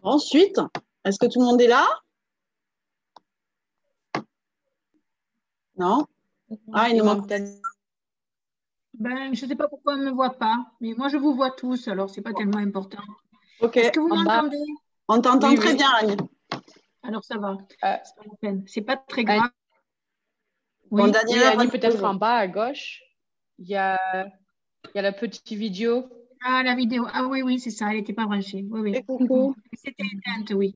Ensuite, est-ce que tout le monde est là? Non? Ah, il nous manque Daniel. Ben, je ne sais pas pourquoi on ne me voit pas, mais moi je vous vois tous, alors ce n'est pas tellement important. Ok. Est-ce que vous m'entendez? On t'entend très bien, Annie. Alors ça va, c'est pas la peine. C'est pas très grave. Bon, Oui, Daniela, Annie, peut-être en bas à gauche, il y a la petite vidéo. Ah, la vidéo. Ah oui, oui, c'est ça, elle n'était pas branchée. Oui, oui. Et coucou. C'était éteinte, oui.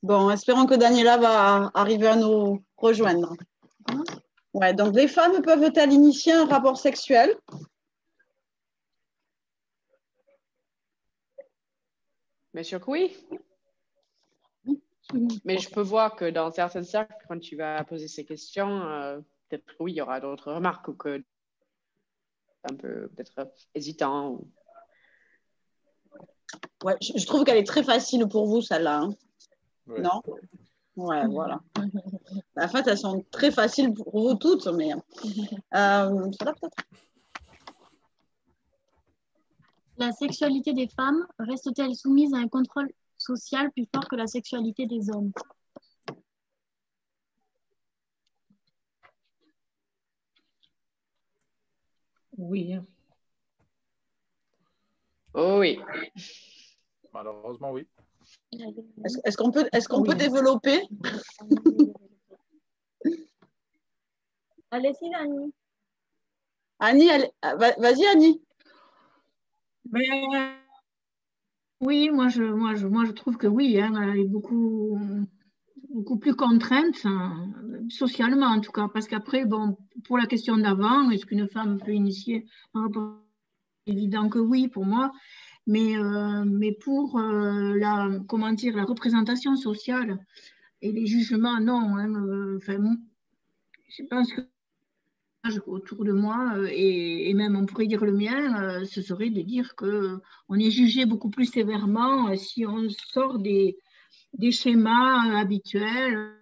Bon, espérons que Daniela va arriver à nous rejoindre. Ouais, donc les femmes peuvent-elles initier un rapport sexuel? Bien sûr que oui. Mais je peux voir que dans certains cercles, quand tu vas poser ces questions, peut-être que oui, il y aura d'autres remarques ou que un peu peut-être hésitant. Ou... Ouais, je trouve qu'elle est très facile pour vous, celle-là. Hein. Ouais. Non? Ouais, voilà. En fait, elles sont très faciles pour vous toutes, mais ça va peut-être. La sexualité des femmes reste-t-elle soumise à un contrôle social plus fort que la sexualité des hommes? Oui. Oh oui. Malheureusement, oui. Est-ce qu'on peut développer? Allez-y, Annie. Annie, vas-y, Annie. Ben, oui, moi je trouve que oui, hein, elle est beaucoup plus contrainte, hein, socialement en tout cas, parce qu'après, bon, pour la question d'avant, est-ce qu'une femme peut initier un rapport? Évident que oui, pour moi, mais pour comment dire, la représentation sociale et les jugements, non. Hein, je pense que autour de moi, et même on pourrait dire le mien, ce serait de dire qu'on est jugé beaucoup plus sévèrement si on sort des schémas habituels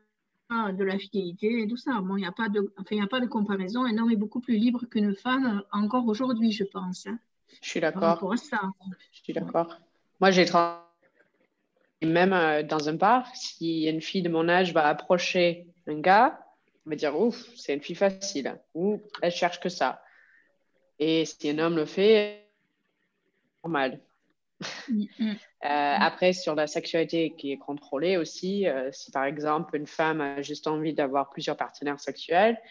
de la fidélité et tout ça. Bon, il n'y a pas de comparaison. Un homme est beaucoup plus libre qu'une femme encore aujourd'hui, je pense. Hein, je suis par d'accord. rapport à ça. Je suis d'accord. Moi, j'ai travaillé même dans un bar. Si une fille de mon âge va approcher un gars, on va dire ouf, c'est une fille facile. Ou elle cherche que ça. Et si un homme le fait, normal. Après, sur la sexualité qui est contrôlée aussi, si par exemple une femme a juste envie d'avoir plusieurs partenaires sexuels,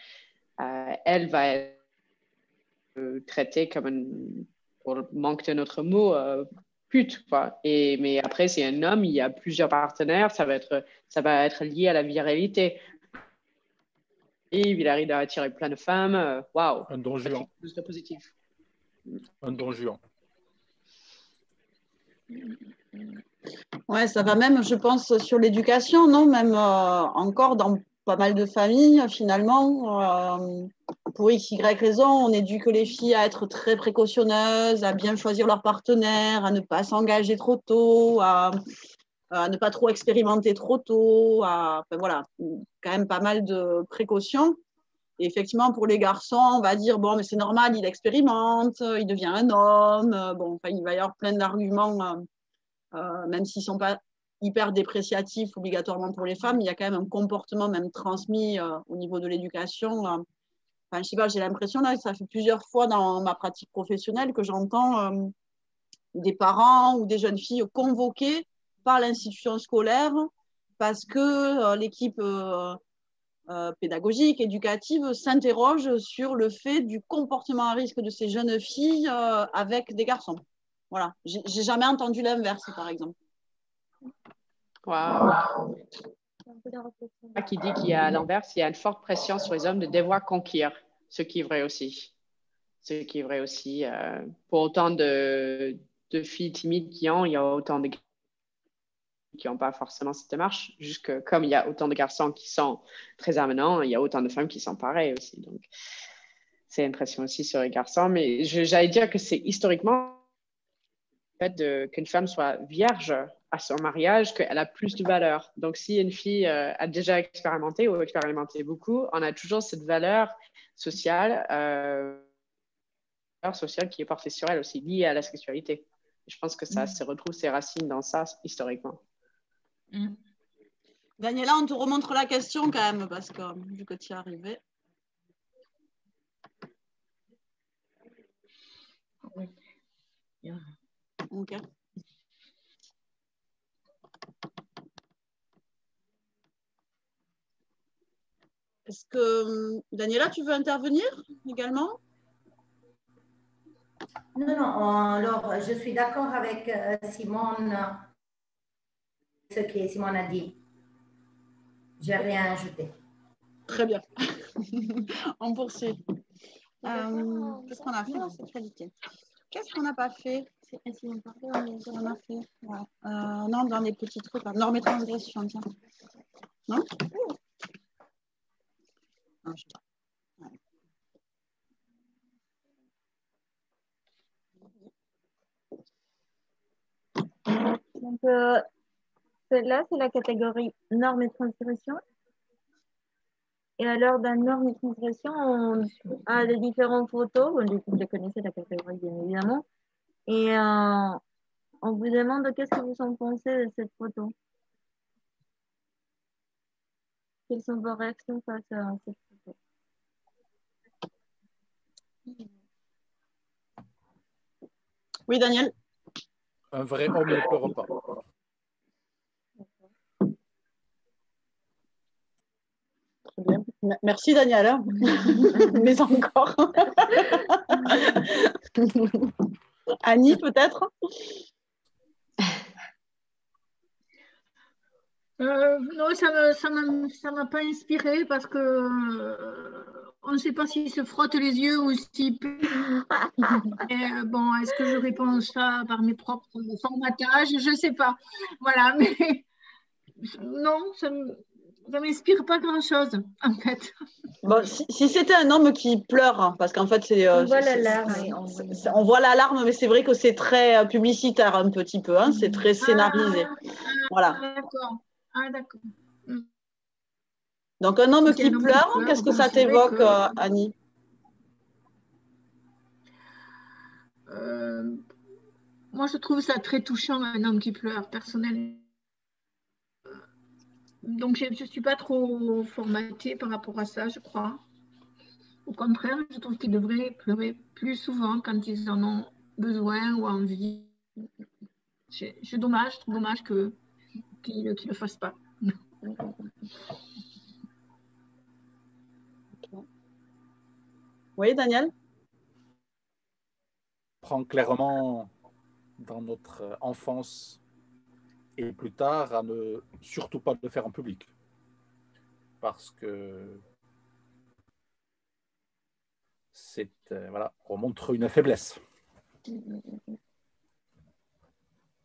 elle va être traitée comme pour le manque d'un autre mot, pute, quoi. Mais après, si un homme, il y a plusieurs partenaires, ça va être lié à la virilité. Et il arrive à attirer plein de femmes. Waouh! Un don juan. Plus de positif. Un don juan. Ouais, ça va même, je pense, sur l'éducation, non? Même encore dans pas mal de familles, finalement, pour X, Y raison, on éduque les filles à être très précautionneuses, à bien choisir leur partenaire, à ne pas s'engager trop tôt, à ne pas trop expérimenter trop tôt, enfin, voilà, quand même pas mal de précautions. Et effectivement, pour les garçons, on va dire, bon, mais c'est normal, il expérimente, il devient un homme, bon, enfin, il va y avoir plein d'arguments, même s'ils ne sont pas hyper dépréciatifs obligatoirement pour les femmes, il y a quand même un comportement même transmis au niveau de l'éducation. Enfin, je sais pas, j'ai l'impression là, ça fait plusieurs fois dans ma pratique professionnelle que j'entends des parents ou des jeunes filles convoquées par l'institution scolaire parce que l'équipe pédagogique, éducative s'interroge sur le fait du comportement à risque de ces jeunes filles avec des garçons. Voilà, j'ai jamais entendu l'inverse, par exemple. Wow. Qui dit qu'il y a à l'inverse, il y a une forte pression sur les hommes de devoir conquérir, ce qui est vrai aussi. Ce qui est vrai aussi. Pour autant de filles timides il y a autant de qui n'ont pas forcément cette démarche. Juste que comme il y a autant de garçons qui sont très amenants, il y a autant de femmes qui sont pareilles aussi. Donc, c'est une pression aussi sur les garçons. Mais j'allais dire que c'est historiquement fait qu'une femme soit vierge à son mariage, qu'elle a plus de valeur. Donc, si une fille a déjà expérimenté ou expérimenté beaucoup, on a toujours cette valeur sociale, qui est portée sur elle aussi, liée à la sexualité. Je pense que ça se retrouve ses racines dans ça historiquement. Daniela, on te remontre la question quand même, parce que vu que tu y es arrivée. Ok. Est-ce que, Daniela, tu veux intervenir également? Non, alors je suis d'accord avec Simone, ce que Simone a dit. Je n'ai rien ajouté. Très bien. On poursuit. Qu'est-ce qu'on a fait en sexualité? Qu'est-ce qu'on n'a pas fait? On a fait. Ouais. Non, dans les petits trucs. Normes et transgressions, tiens. Non? Non, je sais pas. Ouais. Donc, celle-là, c'est la catégorie normes et transgressions. Et alors, dans normes et transgressions, on a des différentes photos. Vous les connaissez, la catégorie, bien évidemment. Et on vous demande qu'est-ce que vous en pensez de cette photo. Quelles sont vos réactions face à cette photo? Oui, Daniel. Un vrai homme ne pleure pas. Très bien. Merci, Daniel. Mais encore. Annie, peut-être? Non, ça m'a pas inspiré parce que on ne sait pas s'il se frotte les yeux ou s'il peut. Bon, est-ce que je réponds ça par mes propres formatages? Je ne sais pas. Voilà, mais non, ça ne m'inspire pas grand-chose, en fait. Bon, si c'était un homme qui pleure, hein, parce qu'en fait, c'est. On voit l'alarme. On voit l'alarme, mais c'est vrai que c'est très publicitaire un petit peu, hein, c'est très scénarisé. Voilà. D'accord. Ah, d'accord. Donc, un homme qui Un homme pleure, qui pleure, qu'est-ce que bon, ça c'est vrai t'évoque, que- Annie? Moi, je trouve ça très touchant, un homme qui pleure, personnellement. Donc, je ne suis pas trop formatée par rapport à ça, je crois. Au contraire, je trouve qu'ils devraient pleurer plus souvent quand ils en ont besoin ou envie. C'est dommage, je trouve dommage qu'ils ne le fassent pas. Oui, Daniel? Prend clairement dans notre enfance et plus tard à ne surtout pas le faire en public. Parce que c'est, voilà, on montre une faiblesse.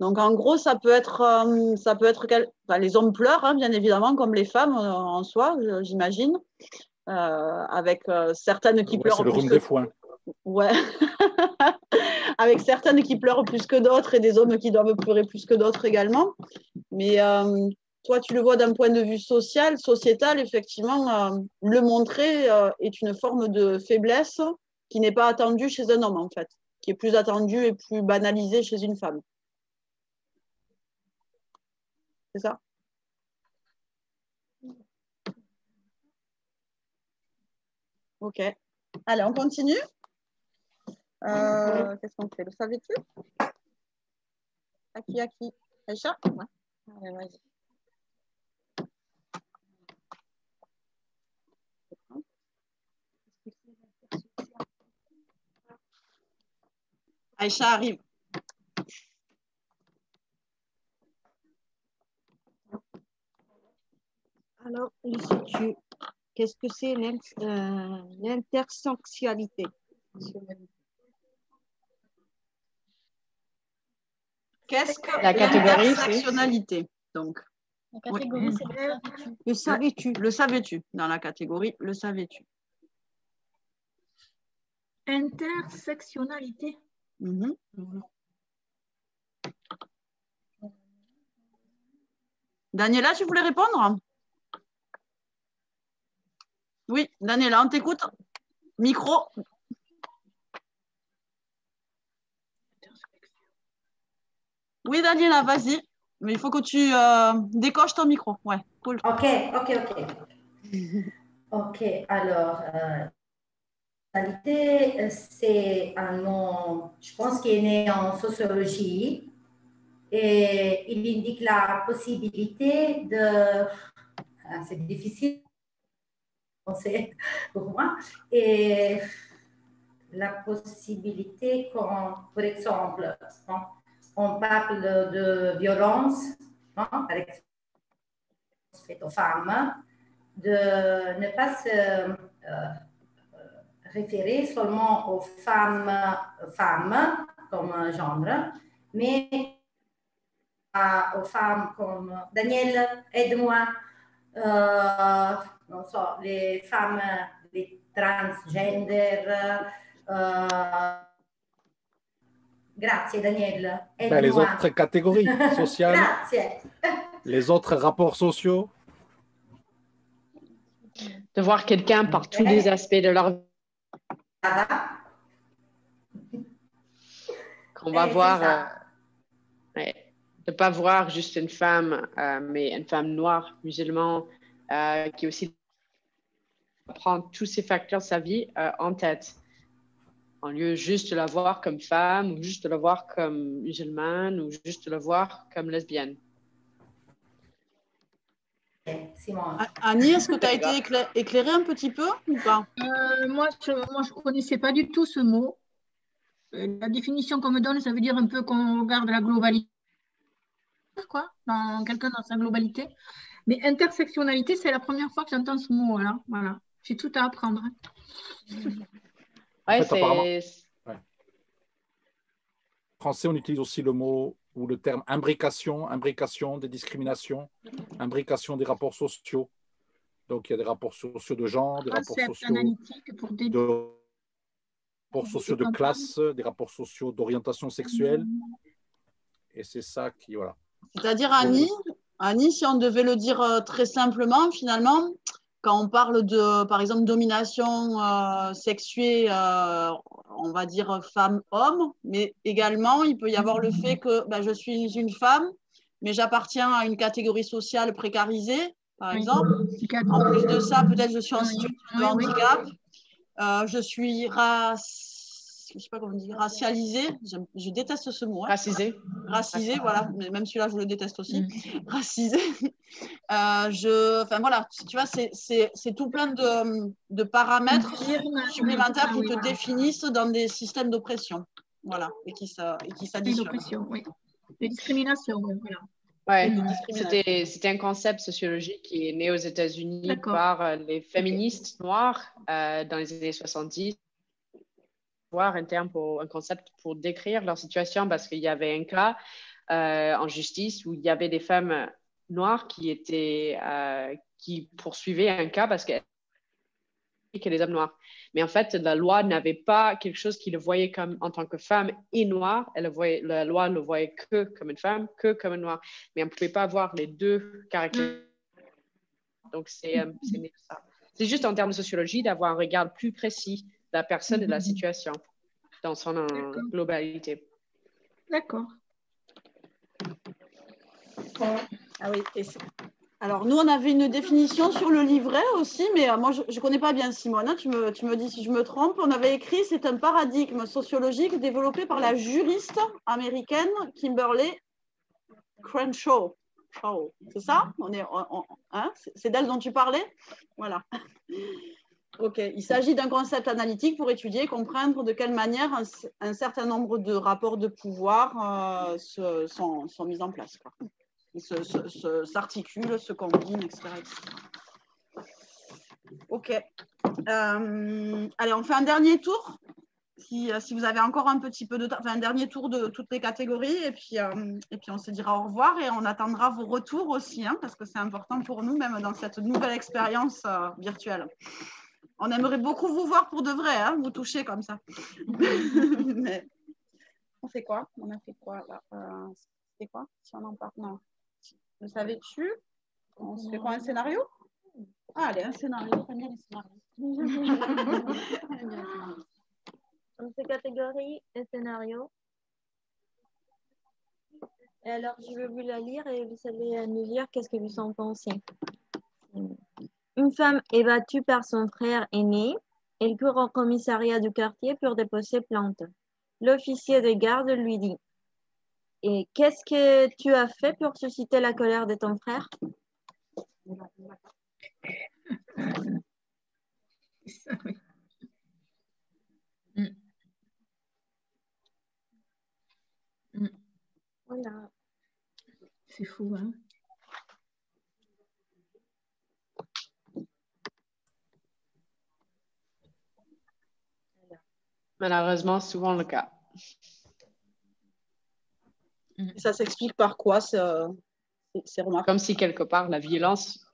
Donc, en gros, ça peut être enfin, les hommes pleurent, hein, bien évidemment, comme les femmes en soi, j'imagine, avec certaines qui pleurent c'est le plus rhume que... des foins. Ouais. Avec certaines qui pleurent plus que d'autres et des hommes qui doivent pleurer plus que d'autres également. Mais toi, tu le vois d'un point de vue social, sociétal, effectivement, le montrer est une forme de faiblesse qui n'est pas attendue chez un homme, en fait, qui est plus attendue et plus banalisée chez une femme. C'est ça? Ok. Allez, on continue. Qu'est-ce qu'on fait? Le savais-tu? À qui? Aïcha? Ouais. Allez, vas-y. Aïcha arrive. Alors, le sais-tu, qu'est-ce que c'est l'intersexualité? Qu'est-ce que La catégorie, l'intersectionnalité? Donc, La catégorie, c'est le savais-tu. Le savais-tu? Le savais-tu? Dans la catégorie, le savais-tu? Intersectionnalité. Daniela, tu voulais répondre? Oui, Daniela, on t'écoute. Micro. Oui, Daniela, vas-y. Mais il faut que tu décoches ton micro. Ouais, cool. Ok. Ok, alors, sexualité, c'est un nom, je pense, qui est né en sociologie et il indique la possibilité de, c'est difficile à penser pour moi, et la possibilité qu'on, par exemple, on parle de violence, par exemple, faite aux femmes, de ne pas se référer seulement aux femmes comme genre, mais aux femmes comme Daniel, aide-moi, non so, les femmes, les transgender. Grazie Daniel, aide-moi. Les autres catégories sociales, Grazie. Les autres rapports sociaux. De voir quelqu'un par tous les aspects de leur vie. Qu'on va voir, de ne pas voir juste une femme, mais une femme noire, musulmane, qui aussi prend tous ces facteurs de sa vie en tête. En lieu juste de la voir comme femme, ou juste de la voir comme musulmane, ou juste de la voir comme lesbienne. Annie, est-ce que tu as été éclairée un petit peu ou pas? Moi, je ne connaissais pas du tout ce mot. La définition qu'on me donne, ça veut dire un peu qu'on regarde la globalité, quoi, dans quelqu'un dans sa globalité. Mais intersectionnalité, c'est la première fois que j'entends ce mot-là. Voilà. J'ai tout à apprendre. En fait, apparemment, en français, on utilise aussi le mot ou le terme imbrication des discriminations, imbrication des rapports sociaux. Donc, il y a des rapports sociaux de genre, des rapports sociaux de classe, des rapports sociaux d'orientation sexuelle. Et c'est ça qui, voilà. C'est-à-dire, Annie, si on devait le dire très simplement, finalement, quand on parle de, par exemple, domination sexuée, on va dire femme-homme, mais également, il peut y avoir le fait que je suis une femme, mais j'appartiens à une catégorie sociale précarisée, par exemple. En plus de ça, peut-être je suis en situation de handicap. Je suis je sais pas comment dire, racialisée. Je déteste ce mot. Hein. Racisée, voilà. Mais même celui-là, je le déteste aussi. Racisée. Enfin voilà, tu vois, c'est tout plein de paramètres supplémentaires qui te définissent dans des systèmes d'oppression. Voilà, et qui s'additionnent. D'oppression, oui. De discrimination, voilà. Ouais, c'était un concept sociologique qui est né aux États-Unis par les féministes noirs dans les années 70. Voir un concept pour décrire leur situation parce qu'il y avait un cas en justice où il y avait des femmes noires qui poursuivaient un cas parce que les hommes noirs. Mais en fait, la loi n'avait pas quelque chose qui le voyait comme en tant que femme et noire. La loi le voyait que comme une femme, que comme une noire. Mais on ne pouvait pas avoir les deux caractéristiques. Donc, c'est ça. C'est juste en termes de sociologie d'avoir un regard plus précis de la personne et de la situation dans son globalité. D'accord. Ah oui, alors, nous, on avait une définition sur le livret aussi, mais moi, je ne connais pas bien, Simone. Hein, tu me dis si je me trompe. On avait écrit, c'est un paradigme sociologique développé par la juriste américaine Kimberly Crenshaw. C'est ça? Hein, c'est d'elle dont tu parlais? Voilà. OK. Il s'agit d'un concept analytique pour étudier et comprendre de quelle manière un certain nombre de rapports de pouvoir sont mis en place, quoi. S'articulent, se combinent, etc. OK. Allez, on fait un dernier tour. Si vous avez encore un petit peu de temps, enfin un dernier tour de toutes les catégories, et puis on se dira au revoir et on attendra vos retours aussi, hein, parce que c'est important pour nous, même dans cette nouvelle expérience virtuelle. On aimerait beaucoup vous voir pour de vrai, hein, vous toucher comme ça. Mais on fait quoi? On a fait quoi là? C'est quoi? Si on en parle, non. Le savais-tu? On se fait quoi, un scénario? Ah, allez, un scénario. J'aime bien les scénarios. Donc, c'est catégorie et scénario. Et alors, je vais vous la lire et vous allez nous dire qu'est-ce que vous en pensez. Une femme est battue par son frère aîné. Elle court au commissariat du quartier pour déposer plainte. L'officier de garde lui dit: et qu'est-ce que tu as fait pour susciter la colère de ton frère? Voilà. C'est fou, hein? Malheureusement, souvent le cas. Et ça s'explique par quoi? C'est remarquable. Comme si quelque part la violence.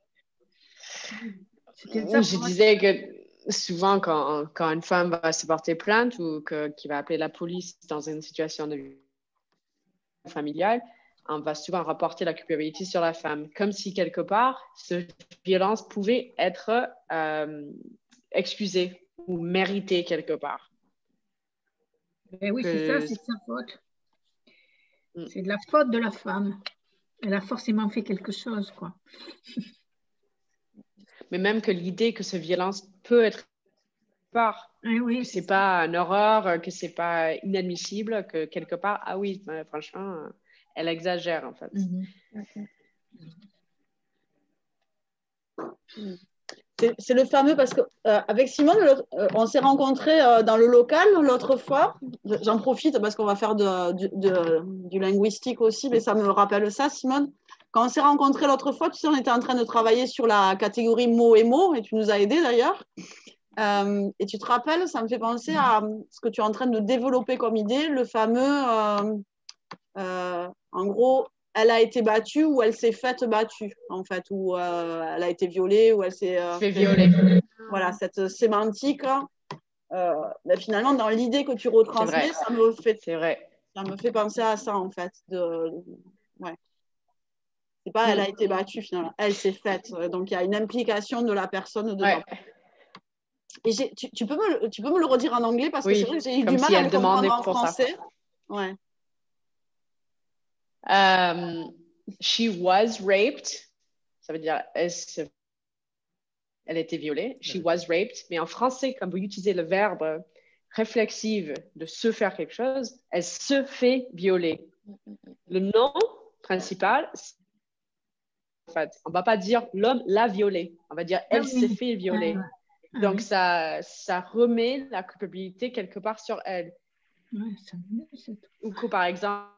Ça, je disais que souvent quand une femme va se porter plainte ou qui va appeler la police dans une situation de violence familiale, on va souvent rapporter la culpabilité sur la femme, comme si quelque part cette violence pouvait être excusée ou méritée quelque part. Ben oui, c'est ça, c'est de sa faute. C'est de la faute de la femme. Elle a forcément fait quelque chose, quoi. Mais même que l'idée que cette violence peut être oui, que c'est pas une horreur, que c'est pas inadmissible, que quelque part, ah oui, franchement, elle exagère en fait. C'est le fameux, parce qu'avec Simone, on s'est rencontrés dans le local l'autre fois. J'en profite parce qu'on va faire du linguistique aussi, mais ça me rappelle ça, Simone. Quand on s'est rencontrés l'autre fois, tu sais, on était en train de travailler sur la catégorie mots et mots, et tu nous as aidés d'ailleurs. Et tu te rappelles, ça me fait penser à ce que tu es en train de développer comme idée, le fameux, en gros, elle a été battue ou elle s'est faite battue, en fait, ou elle a été violée ou elle s'est fait violer. Voilà, cette sémantique, ben finalement, dans l'idée que tu retransmets, ça me fait penser à ça, en fait. Ouais. C'est pas elle a été battue, finalement, elle s'est faite. Donc, il y a une implication de la personne dedans. Ouais. Et tu peux me le redire en anglais, parce que c'est vrai que j'ai eu du mal si à le comprendre en pour français. Ça. Ouais. She was raped. Ça veut dire elle a été violée. She was raped. Mais en français, comme vous utilisez le verbe réflexive de se faire quelque chose, elle se fait violer. Le nom principal, en fait, on ne va pas dire l'homme l'a violée. On va dire elle s'est fait violer. Donc, ça remet la culpabilité quelque part sur elle. Ou que, par exemple,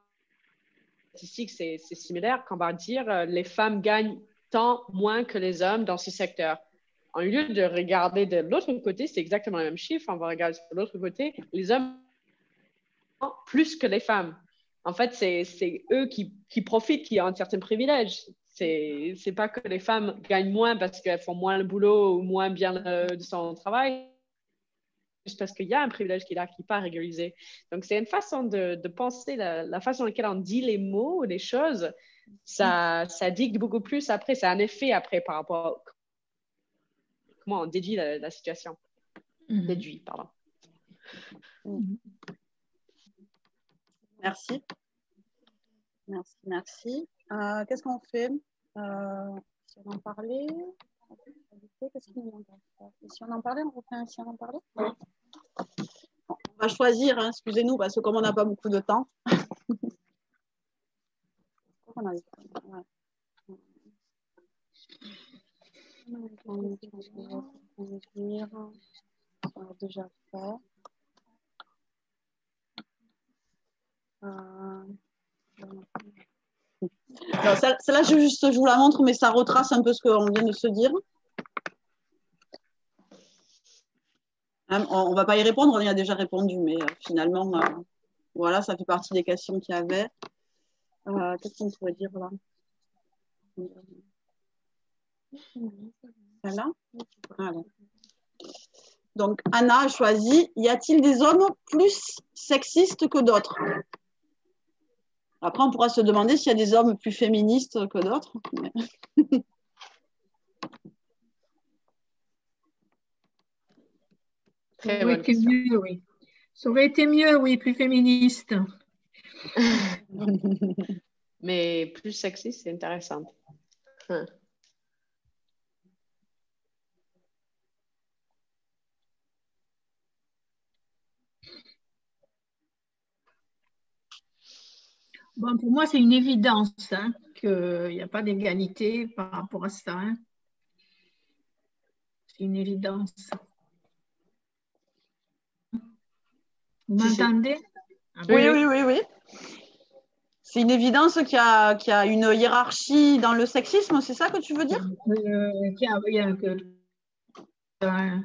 statistique, c'est similaire, qu'on va dire les femmes gagnent tant moins que les hommes dans ce secteur. En lieu de regarder de l'autre côté, c'est exactement le même chiffre, on va regarder de l'autre côté, les hommes plus que les femmes. En fait, c'est eux qui profitent, qui ont un certain privilège. C'est pas que les femmes gagnent moins parce qu'elles font moins le boulot ou moins bien de son travail, juste parce qu'il y a un privilège qui est là, qui n'est pas régularisé. Donc, c'est une façon de penser, la façon dans laquelle on dit les mots, les choses, ça dicte beaucoup plus après, ça a un effet après par rapport à comment on déduit la situation. Déduit, pardon. Merci. Merci. Qu'est-ce qu'on fait si on en parlait, qu'est-ce qu'il nous manque à faire? Si on en parlait, on refait un si on en parlait. Bon, on va choisir, hein, excusez-nous, parce que comme on n'a pas beaucoup de temps. On a déjà fait. Celle-là, je vous la montre, mais ça retrace un peu ce qu'on vient de se dire. On ne va pas y répondre, on y a déjà répondu, mais finalement, voilà, ça fait partie des questions qu'il y avait. Qu'est-ce qu'on pourrait dire là? Celle-là? Voilà. Donc, Anna a choisi, y a-t-il des hommes plus sexistes que d'autres? Après, on pourra se demander s'il y a des hommes plus féministes que d'autres. Très Ça aurait bonne été question. mieux, oui. Ça aurait été mieux, oui, plus féministe. Mais plus sexiste, c'est intéressant. Hein. Bon, pour moi, c'est une évidence hein, qu'il n'y a pas d'égalité par rapport à ça. Hein. C'est une évidence. Vous m'entendez? Ah bon. Oui, oui, oui, oui. C'est une évidence qu'il y a une hiérarchie dans le sexisme, c'est ça que tu veux dire? Il y a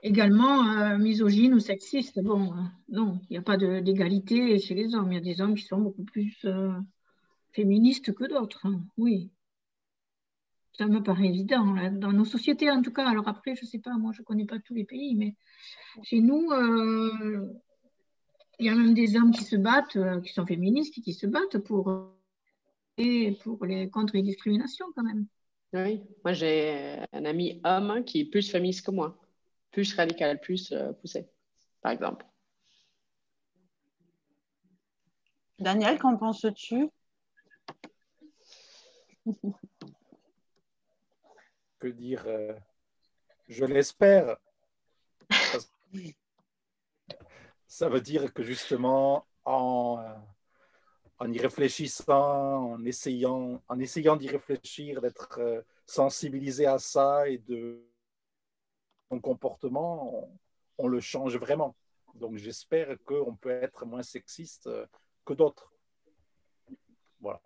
également misogyne ou sexiste. Bon, non, il n'y a pas d'égalité chez les hommes. Il y a des hommes qui sont beaucoup plus féministes que d'autres. Hein. Oui, ça me paraît évident. Là, dans nos sociétés, en tout cas. Alors après, je ne sais pas, moi, je ne connais pas tous les pays, mais chez nous, il y a même des hommes qui se battent, qui sont féministes et qui se battent contre les discriminations quand même. Oui, moi j'ai un ami homme qui est plus féministe que moi, plus radical, plus poussé, par exemple. Daniel, qu'en penses-tu? Que dire je l'espère. Ça veut dire que justement, en y réfléchissant, en essayant d'y réfléchir, d'être sensibilisé à ça et de son comportement, on le change vraiment. Donc j'espère qu'on peut être moins sexiste que d'autres. Voilà.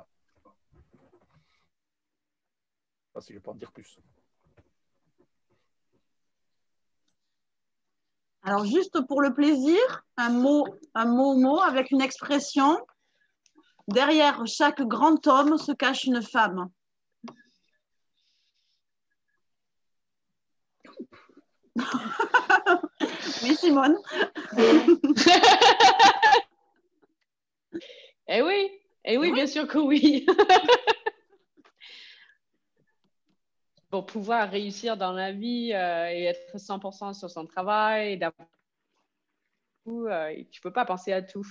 Pas si je peux en dire plus. Alors, juste pour le plaisir, un mot avec une expression. Derrière chaque grand homme se cache une femme. Oui, Simone. Eh oui, bien sûr que oui. Pour pouvoir réussir dans la vie et être 100% sur son travail, tu ne peux pas penser à tout.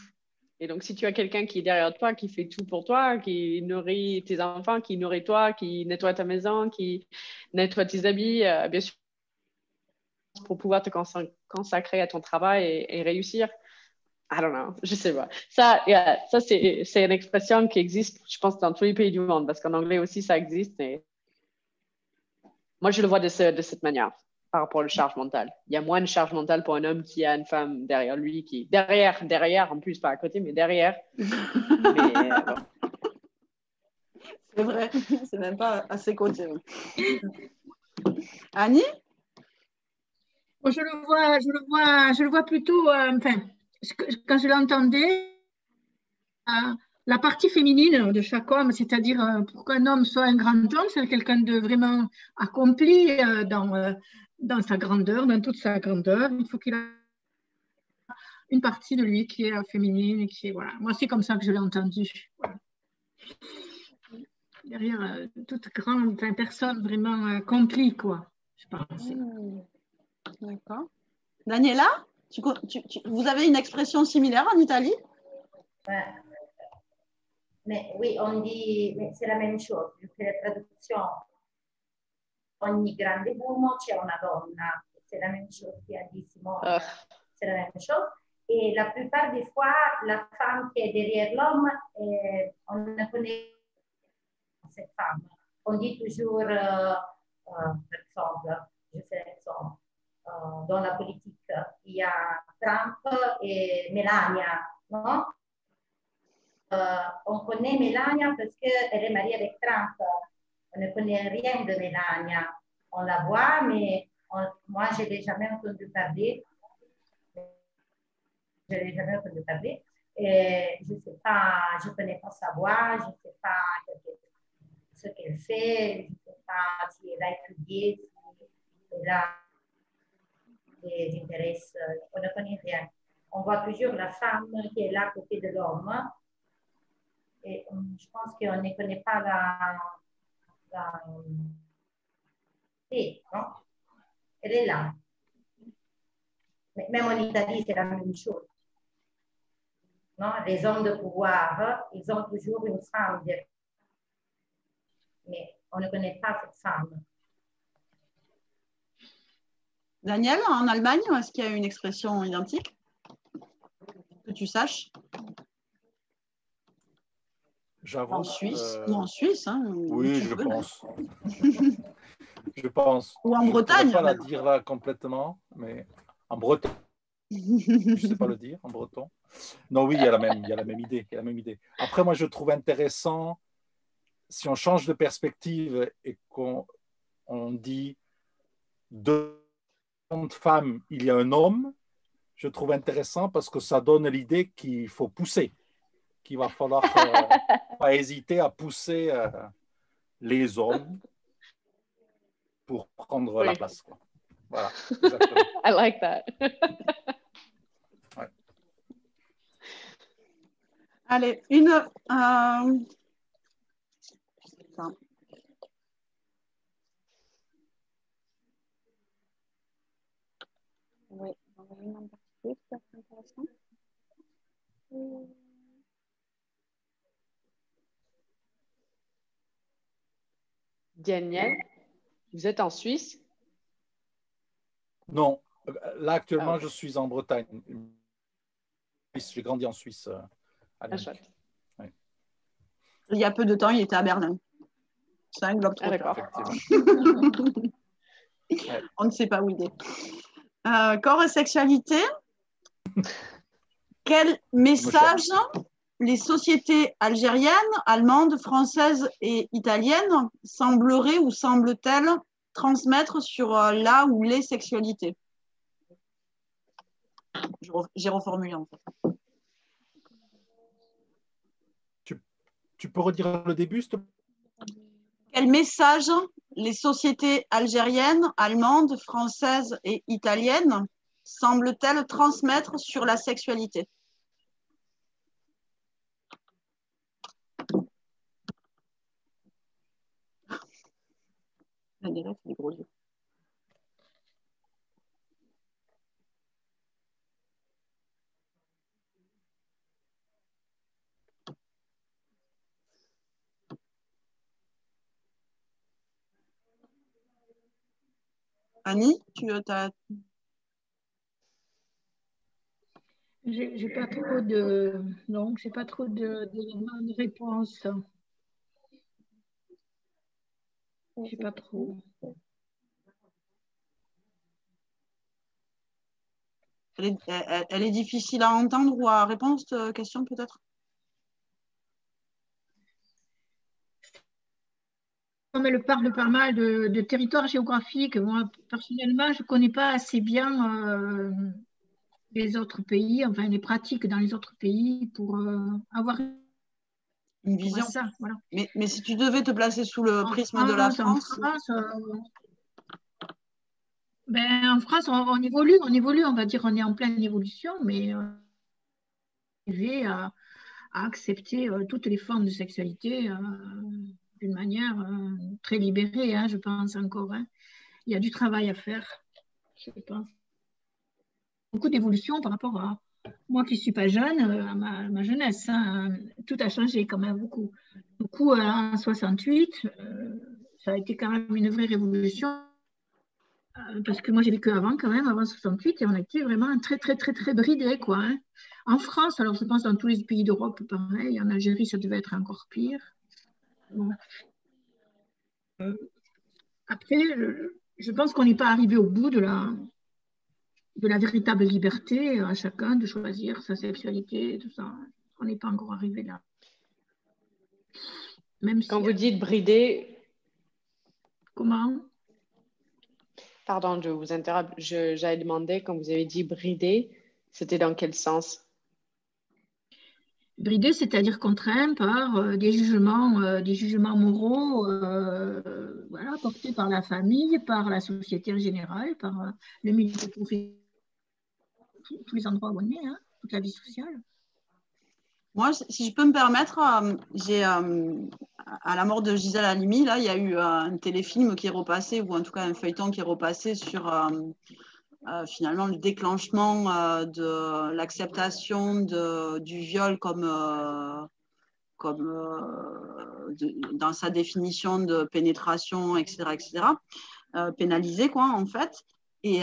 Et donc, si tu as quelqu'un qui est derrière toi, qui fait tout pour toi, qui nourrit tes enfants, qui nourrit toi, qui nettoie ta maison, qui nettoie tes habits, bien sûr, pour pouvoir te consacrer à ton travail et réussir. I don't know, je sais pas. Ça c'est une expression qui existe, je pense, dans tous les pays du monde, parce qu'en anglais aussi, ça existe. Et moi, je le vois de cette manière, par rapport à la charge mentale. Il y a moins de charge mentale pour un homme qui a une femme derrière lui, derrière, en plus, pas à côté, mais derrière. Mais, bon. C'est vrai, c'est même pas à ses côtés. Annie? Je le vois plutôt, enfin, quand je l'entendais, la partie féminine de chaque homme, c'est-à-dire pour qu'un homme soit un grand homme, c'est quelqu'un de vraiment accompli dans sa grandeur, dans toute sa grandeur. Il faut qu'il ait une partie de lui qui est féminine et qui est, voilà. Moi, c'est comme ça que je l'ai entendu. Voilà. Derrière toute grande personne vraiment accomplie, quoi, je pense. D'accord. Daniela, vous avez une expression similaire en Italie? Ouais. Mais oui, on dit, c'est la même chose, perché la traduzione, ogni grande uomo c'è una donna, c'est la même chose qui a dit Simone, c'est la même chose. Et la plupart des fois, la femme qui est derrière l'homme, on ne connaît pas cette femme. On dit toujours, par exemple, je fais l'exemple, dans la politique, il y a Trump et Melania, non? On connaît Melania parce qu'elle est mariée avec Trump. On ne connaît rien de Melania. On la voit, mais moi, je ne l'ai jamais entendu parler. Je ne l'ai jamais entendu parler. Et je ne sais pas, je ne connais pas sa voix, je ne sais pas ce qu'elle fait, je ne sais pas si elle a étudié, si elle a des intérêts. On ne connaît rien. On voit toujours la femme qui est là à côté de l'homme. Et je pense qu'on ne connaît pas la non? Elle est là. Mais même en Italie, c'est la même chose. Non? Les hommes de pouvoir, ils ont toujours une femme. Mais on ne connaît pas cette femme. Daniel, en Allemagne, est-ce qu'il y a une expression identique que tu saches? J'avoue. En Suisse, ou en Suisse, hein, oui, je pense. Je pense. Ou en je Bretagne. Je ne pourrais pas la dire là complètement, mais en breton. Je ne sais pas le dire en breton. Non, oui, il y a la même idée. Il y a la même idée. Après, moi, je trouve intéressant, si on change de perspective et qu'on dit deux femmes, il y a un homme, je trouve intéressant parce que ça donne l'idée qu'il faut pousser, qu'il va falloir pas hésiter à pousser les hommes pour prendre la place. Quoi. Voilà. Exactement. I like that. Ouais. Allez, Oui, on va une en particulier, c'est intéressant. Daniel, vous êtes en Suisse? Non, là actuellement, je suis en Bretagne. J'ai grandi en Suisse. Chouette. Ouais. il y a peu de temps, il était à Berlin. C'est un globe Ah, d'accord. Ouais. On ne sait pas où il est. Corps et sexualité. Quel message les sociétés algériennes, allemandes, françaises et italiennes sembleraient ou semblent-elles transmettre sur la ou les sexualités? J'ai reformulé en fait. Tu peux redire le début, s'il te plaît? Quel message les sociétés algériennes, allemandes, françaises et italiennes semblent-elles transmettre sur la sexualité? Daniela, c'est des gros yeux. Annie, tu as... J'ai pas trop de, donc j'ai pas trop d'éléments de réponse. J'ai pas trop. Elle est difficile à entendre ou à répondre, cette question peut-être? Comme elle parle pas mal de territoires géographiques, moi personnellement, je ne connais pas assez bien les autres pays, enfin les pratiques dans les autres pays pour avoir une vision. Ça, voilà. Mais si tu devais te placer sous le prisme de la France, en France, on évolue, on va dire, on est en pleine évolution, mais arriver à accepter toutes les formes de sexualité d'une manière très libérée, hein, je pense encore. Hein. Il y a du travail à faire, je pense. Beaucoup d'évolution par rapport à moi qui ne suis pas jeune, à ma jeunesse. Hein. Tout a changé quand même beaucoup. Beaucoup en 68, ça a été quand même une vraie révolution. Parce que moi j'ai vécu avant quand même, avant 68, et on a été vraiment très bridés, quoi. Hein. En France, alors je pense dans tous les pays d'Europe, pareil, en Algérie ça devait être encore pire. Bon. Après, je pense qu'on n'est pas arrivé au bout de la véritable liberté à chacun de choisir sa sexualité, tout ça. On n'est pas encore arrivé là. Même Quand vous dites bridé... Comment? Pardon, je vous interromps. J'avais demandé, quand vous avez dit bridé, c'était dans quel sens? Bridé, c'est-à-dire contraint par des jugements moraux voilà, portés par la famille, par la société en général, par le milieu professionnel, tous les endroits où on est, hein, toute la vie sociale. Moi, si je peux me permettre, j'ai à la mort de Gisèle Halimi, là, il y a eu un téléfilm qui est repassé, ou en tout cas un feuilleton qui est repassé sur finalement le déclenchement de l'acceptation du viol dans sa définition de pénétration, etc., pénalisé, quoi, en fait. Et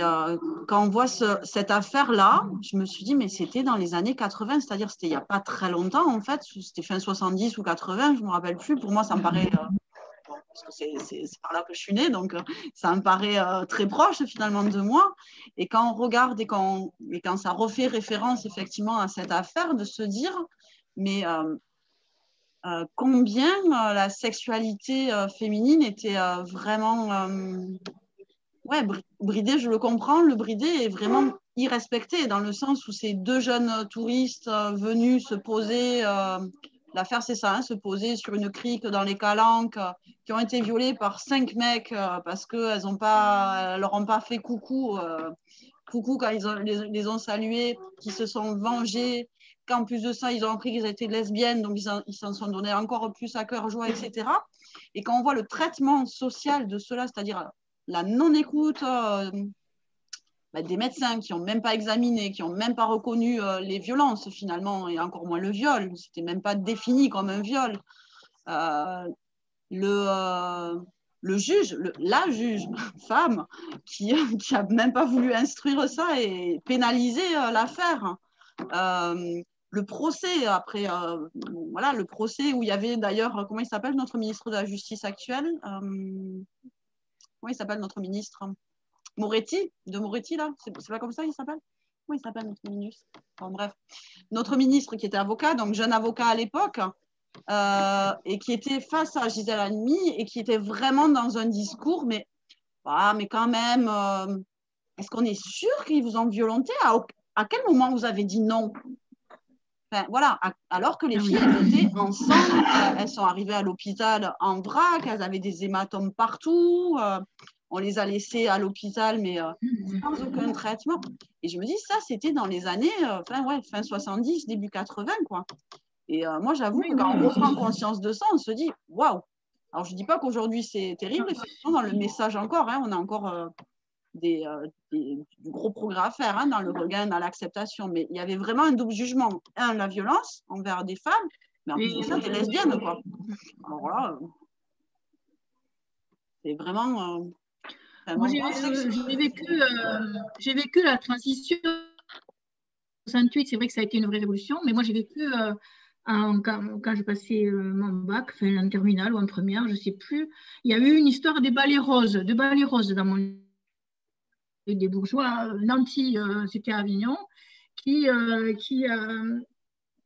quand on voit cette affaire-là, je me suis dit, mais c'était dans les années 80, c'est-à-dire c'était il n'y a pas très longtemps, en fait. C'était fin 70 ou 80, je ne me rappelle plus. Pour moi, ça me paraît... parce que c'est par là que je suis née, donc ça me paraît très proche finalement de moi. Et quand on regarde et quand ça refait référence effectivement à cette affaire, de se dire, mais combien la sexualité féminine était vraiment ouais, bridée, je le comprends, le bridé est vraiment irrespecté dans le sens où ces deux jeunes touristes venus se poser, l'affaire c'est ça, hein, se poser sur une crique dans les Calanques, qui ont été violés par 5 mecs parce qu'elles leur ont pas fait coucou quand les ont salués, qui se sont vengés, qu'en plus de ça, ils ont appris qu'ils étaient lesbiennes, donc ils s'en sont donné encore plus à cœur joie, etc. Et quand on voit le traitement social de cela, c'est-à-dire la non-écoute des médecins qui n'ont même pas examiné, qui n'ont même pas reconnu les violences finalement, et encore moins le viol, c'était même pas défini comme un viol. Le juge, la juge femme, qui n'a même pas voulu instruire ça et pénaliser l'affaire. Le procès, après, voilà, le procès où il y avait d'ailleurs, comment il s'appelle notre ministre de la Justice actuel comment il s'appelle notre ministre Moretti, là, c'est pas comme ça il s'appelle? Comment il s'appelle notre ministre? Enfin, bref, notre ministre qui était avocat, donc jeune avocat à l'époque, et qui était face à Gisèle Halimi et qui était vraiment dans un discours, mais quand même, est-ce qu'on est sûr qu'ils vous ont violenté? À quel moment vous avez dit non? Enfin, voilà, alors que les filles, elles étaient ensemble, elles sont arrivées à l'hôpital en vrac, elles avaient des hématomes partout, on les a laissées à l'hôpital, mais sans aucun traitement. Et je me dis, ça, c'était dans les années fin 70, début 80, quoi. Et moi, j'avoue que quand on reprend conscience de ça, on se dit, waouh! Alors, je ne dis pas qu'aujourd'hui, c'est terrible, effectivement, dans le message encore, hein, on a encore du gros progrès à faire hein, dans le regain, dans l'acceptation. Mais il y avait vraiment un double jugement. Un, la violence envers des femmes, mais en plus de ça, des lesbiennes, quoi. Alors là, c'est vraiment... moi, j'ai vécu la transition 68, c'est vrai que ça a été une vraie révolution, mais moi, j'ai vécu... quand je passais mon bac, en terminale ou en première, je ne sais plus, il y a eu une histoire des balais roses dans mon des bourgeois nantis, c'était à Avignon, qui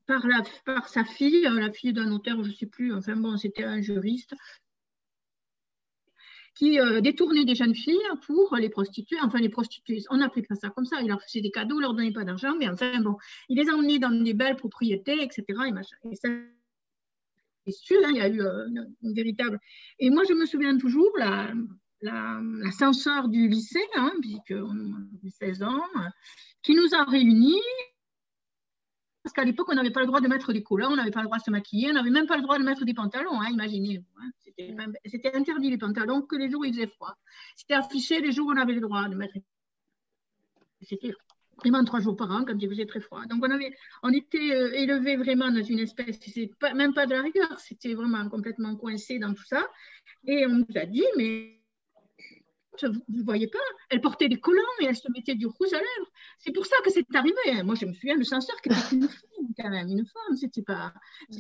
par sa fille, la fille d'un notaire, je ne sais plus, enfin bon, c'était un juriste, qui détournait des jeunes filles pour les prostituer, enfin les prostituées, on appelait pas ça comme ça, il leur faisait des cadeaux, il leur donnait pas d'argent, mais enfin bon, il les emmenait dans des belles propriétés, etc. Et machin. Et ça, c'est sûr, hein, il y a eu une véritable... Et moi, je me souviens toujours, l'ascenseur du lycée, hein, puisqu'on avait 16 ans, qui nous a réunis, parce qu'à l'époque, on n'avait pas le droit de mettre des collants, on n'avait pas le droit de se maquiller, on n'avait même pas le droit de mettre des pantalons, hein, imaginez-vous. Hein. C'était interdit les pantalons que les jours où il faisait froid. C'était affiché les jours où on avait le droit de mettre. C'était vraiment 3 jours par an quand il faisait très froid. Donc on était élevés vraiment dans une espèce, même pas de la rigueur, c'était vraiment complètement coincé dans tout ça. Et on nous a dit, mais vous ne voyez pas, elle portait des collants et elle se mettait du rouge à lèvres. C'est pour ça que c'est arrivé. Moi, je me souviens, le censeur qui était une femme, quand même, une femme. C'était pas,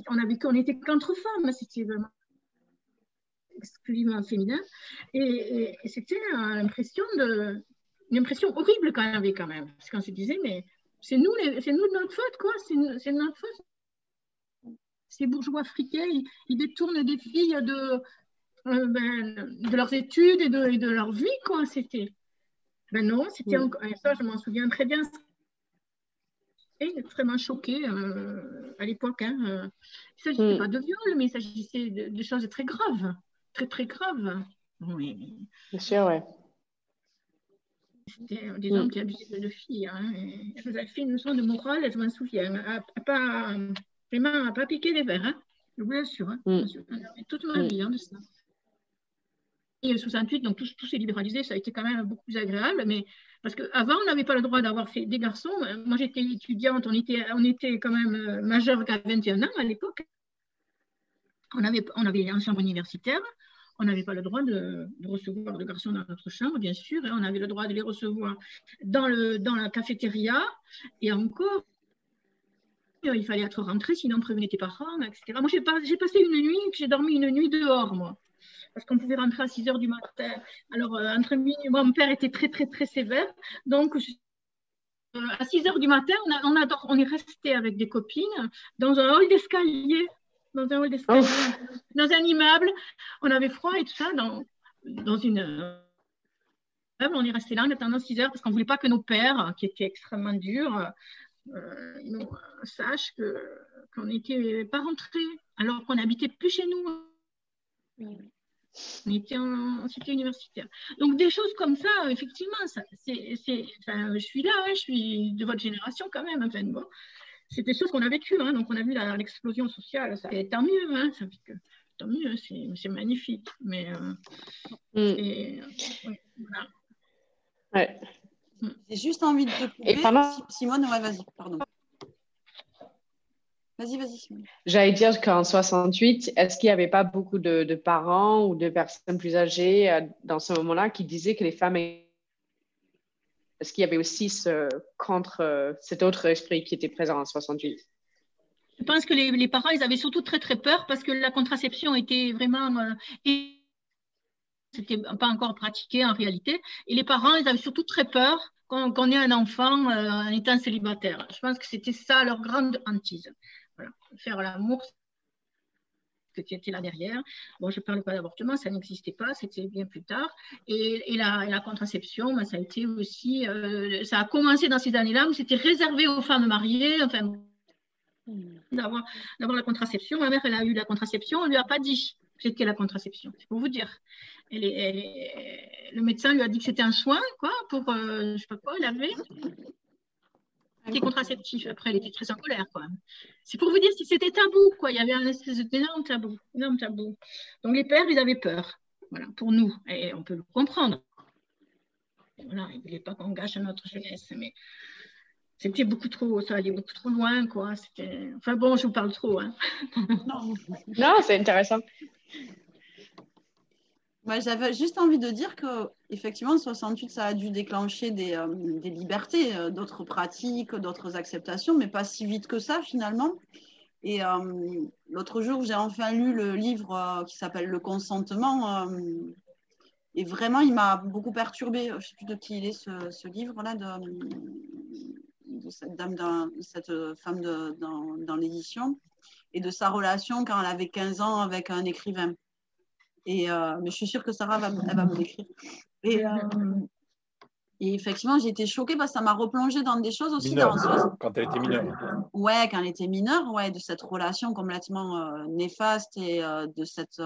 on était qu'entre femmes, c'était vraiment exclusivement féminin. Et c'était une impression horrible qu'on avait quand même. Parce qu'on se disait, mais c'est nous de notre faute, quoi. C'est de notre faute. Ces bourgeois friqués, ils détournent des filles de leurs études et de leur vie, quoi. C'était... Ben non, c'était encore... Ça, je m'en souviens très bien. J'étais extrêmement choquée à l'époque. Hein. Il ne s'agissait pas de viol, mais il s'agissait de choses très graves. Très, très graves. Oui. Bien sûr, ouais. C'était des hommes qui abusaient de filles. Hein. Elles avaient fait une leçon de morale, je m'en souviens. Vraiment, à pas piquer les verres, hein. Je vous l'assure. Hein. Toute ma vie de ça. Et le 68, donc tout s'est libéralisé, ça a été quand même beaucoup plus agréable, mais parce qu'avant, on n'avait pas le droit d'avoir fait des garçons. Moi, j'étais étudiante, on était quand même majeur qu'à 21 ans à l'époque. On avait une chambre universitaire, on n'avait pas le droit de recevoir de garçons dans notre chambre, bien sûr, et on avait le droit de les recevoir dans la cafétéria, et encore, il fallait être rentré, sinon prévenir tes parents, etc. Moi, j'ai passé une nuit, j'ai dormi une nuit dehors, moi. Parce qu'on pouvait rentrer à 6 h du matin. Alors, entre minuit, mon père était très, très, très sévère. Donc, à 6 h du matin, on est resté avec des copines dans un hall d'escalier. Dans un immeuble. On avait froid et tout ça. Dans une... On est resté là en attendant 6 h parce qu'on ne voulait pas que nos pères, qui étaient extrêmement durs, sachent qu'on n'était pas rentrés, alors qu'on n'habitait plus chez nous. On était en cité universitaire. Donc, des choses comme ça, effectivement, je suis là, je suis de votre génération quand même. Enfin, bon, c'est des choses qu'on a vécues. Hein, donc, on a vu l'explosion sociale. Et tant mieux, hein, tant mieux, c'est magnifique. Mais voilà. Ouais. J'ai juste envie de te couper. Simone, ouais, vas-y, pardon. Vas-y, Simone. J'allais dire qu'en 68, est-ce qu'il n'y avait pas beaucoup de parents ou de personnes plus âgées dans ce moment-là qui disaient que les femmes... Est-ce qu'il y avait aussi cet autre esprit qui était présent en 68? Je pense que les parents, ils avaient surtout très, très peur parce que la contraception était vraiment... c'était pas encore pratiqué en réalité. Et les parents, ils avaient surtout très peur qu'on ait un enfant en étant célibataire. Je pense que c'était ça leur grande hantise. Voilà. Faire l'amour, que tu étais là derrière. Bon, je ne parle pas d'avortement, ça n'existait pas, c'était bien plus tard. Et la contraception, ben, ça a été aussi, ça a commencé dans ces années-là, mais c'était réservé aux femmes mariées, enfin, d'avoir la contraception. Ma mère, elle a eu la contraception, on ne lui a pas dit c'était la contraception, c'est pour vous dire. Le médecin lui a dit que c'était un soin, quoi, pour, je ne sais pas quoi, elle avait. C'était contraceptif. Après, elle était très en colère, quoi. C'est pour vous dire si c'était tabou, quoi. Il y avait un espèce d'énorme tabou, énorme tabou. Donc, les pères, ils avaient peur, voilà, pour nous. Et on peut le comprendre. Voilà, ils ne voulaient pas qu'on gâche notre jeunesse, mais c'était beaucoup trop, ça allait beaucoup trop loin, quoi. Enfin bon, je vous parle trop, hein. Non, c'est intéressant. J'avais juste envie de dire que effectivement, 68, ça a dû déclencher des libertés, d'autres pratiques, d'autres acceptations, mais pas si vite que ça finalement. Et l'autre jour, j'ai enfin lu le livre qui s'appelle Le consentement. Et vraiment, il m'a beaucoup perturbée. Je ne sais plus de qui il est, ce livre-là, de cette dame, cette femme dans l'édition, et de sa relation quand elle avait 15 ans avec un écrivain. Mais je suis sûre que Sarah elle va me l'écrire. Et effectivement, j'ai été choquée parce que ça m'a replongée dans des choses aussi. Quand elle était mineure. Ouais, quand elle était mineure, ouais, de cette relation complètement néfaste et de cette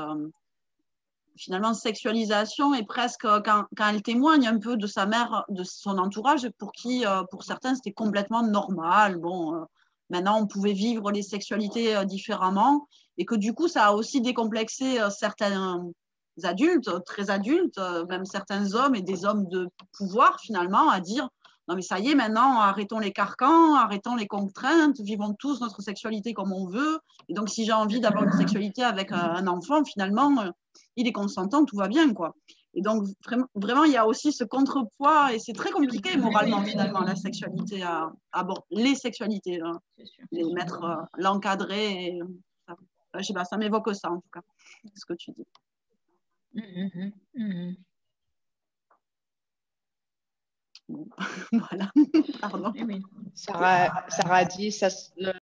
finalement sexualisation, et presque quand elle témoigne un peu de sa mère, de son entourage, pour qui, pour certains, c'était complètement normal. Bon, maintenant, on pouvait vivre les sexualités différemment, et que du coup, ça a aussi décomplexé certains adultes, très adultes, même certains hommes et des hommes de pouvoir, finalement, à dire non mais ça y est, maintenant, arrêtons les carcans, arrêtons les contraintes, vivons tous notre sexualité comme on veut. Et donc, si j'ai envie d'avoir une sexualité avec un enfant, finalement, il est consentant, tout va bien, quoi. Et donc, vraiment, il y a aussi ce contrepoids, et c'est très compliqué moralement, finalement, la sexualité, les sexualités, hein, les mettre, l'encadrer. Je sais pas, ça m'évoque ça, en tout cas, ce que tu dis. Bon, voilà, pardon. Sarah a dit,